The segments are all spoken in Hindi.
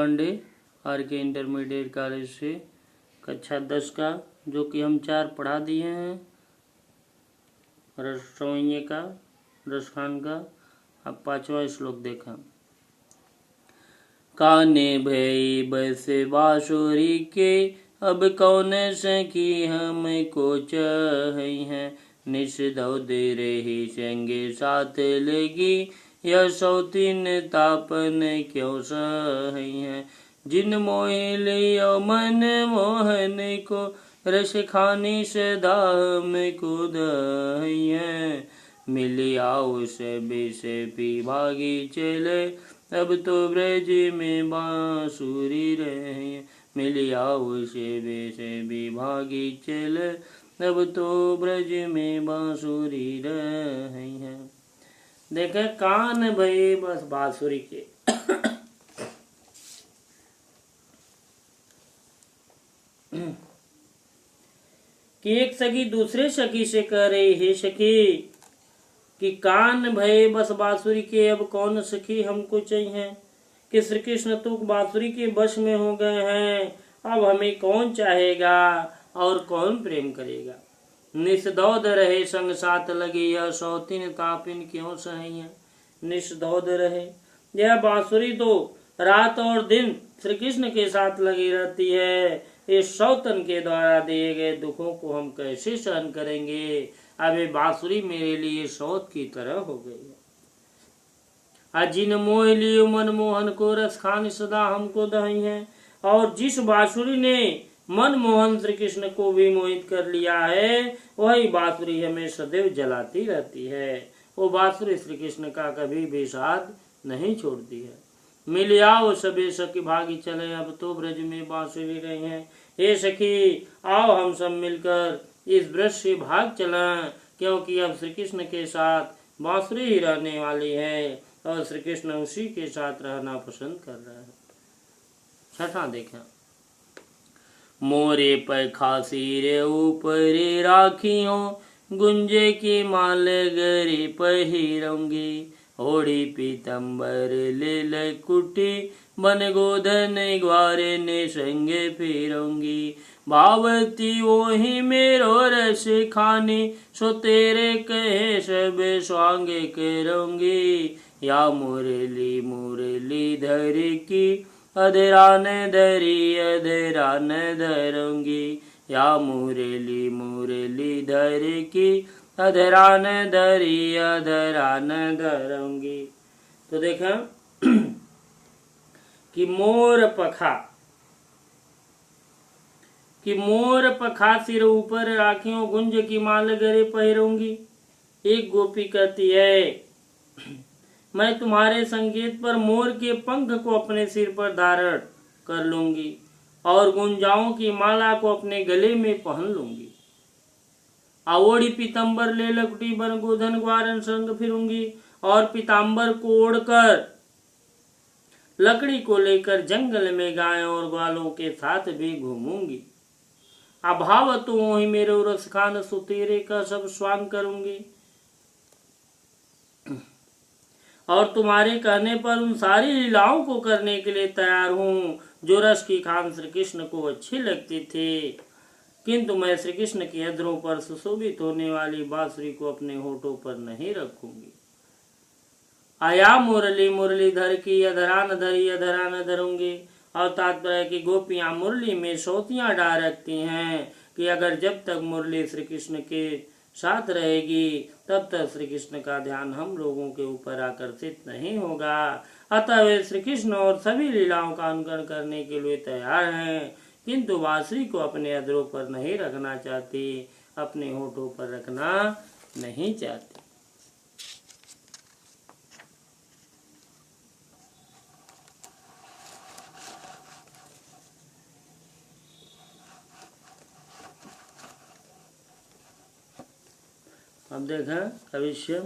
पांडे आर के इंटरमीडिएट कॉलेज से कक्षा 10 का, जो कि हम 4 पढ़ा दिए हैं। रसोइये का, रसखान का। अब 5वां श्लोक देखा। काने भई बस बांसुरी के, अब कौन सखी हमको चाही है। निस दौद रही संगे साथ लगी, यह सौतीन तापन क्यों सही है। जिन मोह लियो मन मोहन को, रस खानी सदा हमको दही है। मिल आओ सब से पी भागी चले, अब तो ब्रज में बांसुरी रहे। मिल आओ से भी भागी चले, अब तो ब्रज में बांसुरी रहे हैं। देखे कान भई बस बांसुरी के। कि एक सखी दूसरे सखी से कह रही, हे सखी, कि कान भये बस बांसुरी के, अब कौन सखी हमको चाहिए। कि श्री कृष्ण तो बांसुरी के बश में हो गए हैं, अब हमें कौन चाहेगा और कौन प्रेम करेगा। निष्दौद रहे संग साथ लगे, यह सौतीन तापिन क्यों सही है। निष्दौद रहे, यह बांसुरी तो रात और दिन श्री कृष्ण के साथ लगी रहती है। इस सौतन के द्वारा दिए गए दुखों को हम कैसे सहन करेंगे। अब ये बांसुरी मेरे लिए सौत की तरह हो गई है। जिन मोह लियो मनमोहन को, रस खान सदा हमको दही है। और जिस बांसुरी ने मनमोहन श्री कृष्ण को भी मोहित कर लिया है, वही बांसुरी हमें सदैव जलाती रहती है। वो बांसुरी श्री कृष्ण का कभी भी साथ नहीं छोड़ती है। मिल आओ सबे सखी भागी चले, अब तो ब्रज में बांसुरी रही है। हे सखी, आओ हम सब मिलकर इस ब्रज से भाग चलें, क्योंकि अब श्री कृष्ण के साथ बांसुरी ही रहने वाली है और श्री कृष्ण उसी के साथ रहना पसंद कर रहे हैं। 6वां देखा। मोरे पर खासी रे ऊपर राखियों, गुंजे की माल गरे पहिरूंगी। ओढ़ी पीतम्बर ले लकुटी, बन गोधन ग्वारे ने संगे फिरूंगी। भावती वही मेरो रस खानी, सो तेरे कहे सब स्वांगे करूंगी। या मुरली मुरली धर की, अधरान धरी अधरान धरूंगी। या मुरली मुरली धर की, अधरान धरी अधरान धरूंगी। तो देखा कि मोर पखा सिर ऊपर राखियों, गुंज की माल गरे पहिरूंगी। एक गोपी कहती है, मैं तुम्हारे संकेत पर मोर के पंख को अपने सिर पर धारण कर लूंगी और गुंजाओं की माला को अपने गले में पहन लूंगी। आवोड़ी पीतम्बर ले लकुटी, बन गोधन ग्वारन संग फिरूंगी। और पीताम्बर को ओढ़कर, लकड़ी को लेकर जंगल में गायों और ग्वालों के साथ भी घूमूंगी। अभाव तो वही मेरो रस खान, सो तेरे का सब स्वांग करूंगी। और तुम्हारे कहने पर उन सारी लीलाओं को करने के लिए तैयार हूँ जो रस की खान श्री कृष्ण को अच्छी लगती थी। किंतु मैं श्री कृष्ण के अधरों पर सुशोभित होने वाली बांसुरी को अपने होठों पर नहीं रखूंगी। आया मुरली मुरलीधर की, अधरान धरी अधरान धरूंगी। और तात्पर्य की गोपियां मुरली में सोतियां डाल रखती हैं कि अगर जब तक मुरली श्री कृष्ण के साथ रहेगी, तब तक श्री कृष्ण का ध्यान हम लोगों के ऊपर आकर्षित नहीं होगा। अतः वे श्री कृष्ण और सभी लीलाओं का अनुकरण करने के लिए तैयार हैं, किंतु बांसुरी को अपने अधरों पर नहीं रखना चाहती, अपने होठों पर रखना नहीं चाहती। अब देखा भविष्य।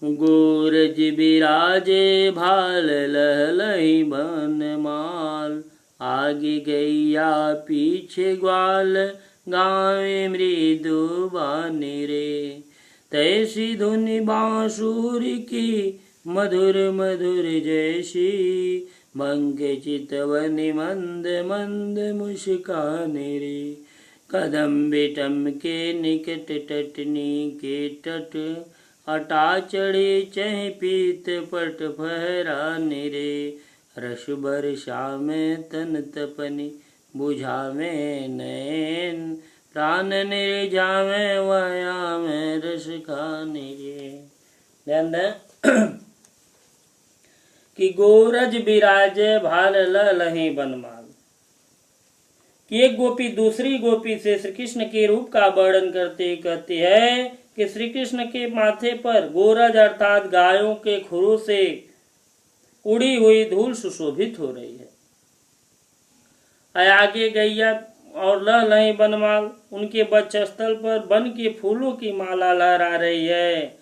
गोरज बिराजे भाल लहलही बनमाल, आगे गैया पीछे ग्वाल, गावे मृदु बानी रे। तैसी धुनि बांसुरी की, मधुर मधुर जैसी मंग चितवनि मंद मंद मुस्कान रे। कदम बिटम के निकट टटनी के तट अटा चढ़े चह पीत पट फहरान रे। रस बरसा में तन तपनि बुझावे नैन प्राण निर्जावे वाया में रस खाने रे। ध्यान दें कि गोरज विराजे भाल लही बनमाल कि एक गोपी दूसरी गोपी से श्री कृष्ण के रूप का वर्णन करते कहती है कि श्री कृष्ण के माथे पर गोरज अर्थात गायों के खुरों से उड़ी हुई धूल सुशोभित हो रही है। आगे गैया और लही बनमाल उनके वक्षस्थल पर वन के फूलों की माला लहरा रही है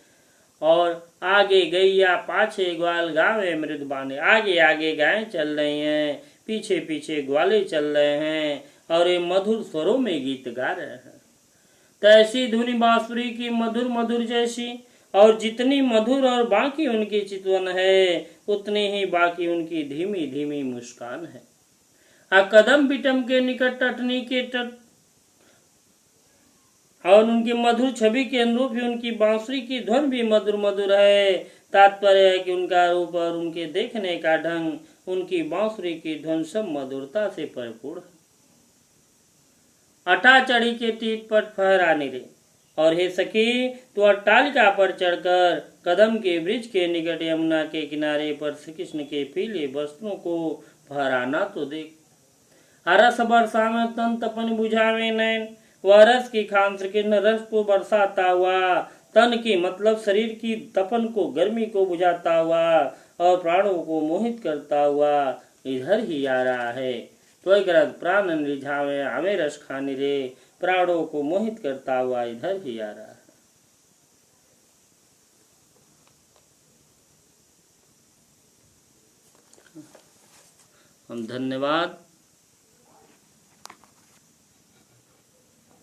और आगे गैया पाछे ग्वाल गावे मृदबाने। आगे आगे गायें चल रही हैं, पीछे पीछे ग्वाले चल रहे हैं और ये मधुर स्वरों में गीत गा रहे हैं। तैसी धुनी बांसुरी की मधुर मधुर जैसी, और जितनी मधुर और बाकी उनकी चितवन है उतनी ही बाकी उनकी धीमी धीमी मुस्कान है। कदम बिटम के निकट टटनी के तट और उनकी मधुर छवि के अनुरूप ही उनकी बांसुरी की ध्वन भी मधुर मधुर है। तात्पर्य है कि उनका रूप और उनके देखने का ढंग, उनकी बांसुरी की ध्वन सब मधुरता से परिपूर्ण है। अटा चढ़ी के तीत पर फहराने रे। और हे सखी, तू अट्टालिका पर चढ़कर कदम के वृक्ष के निकट यमुना के किनारे पर श्री कृष्ण के पीले वस्त्रों को फहराना तो देख। रस बरसा में तन तपन बुझावे नैन, वह रस की खान श्री कृष्ण रस को बरसाता हुआ, तन की मतलब शरीर की तपन को गर्मी को बुझाता हुआ और प्राणों को मोहित करता हुआ इधर ही आ रहा है। तो प्राण रिझावे हमें रस खाने रे, प्राणों को मोहित करता हुआ इधर ही आ रहा है। हम धन्यवाद।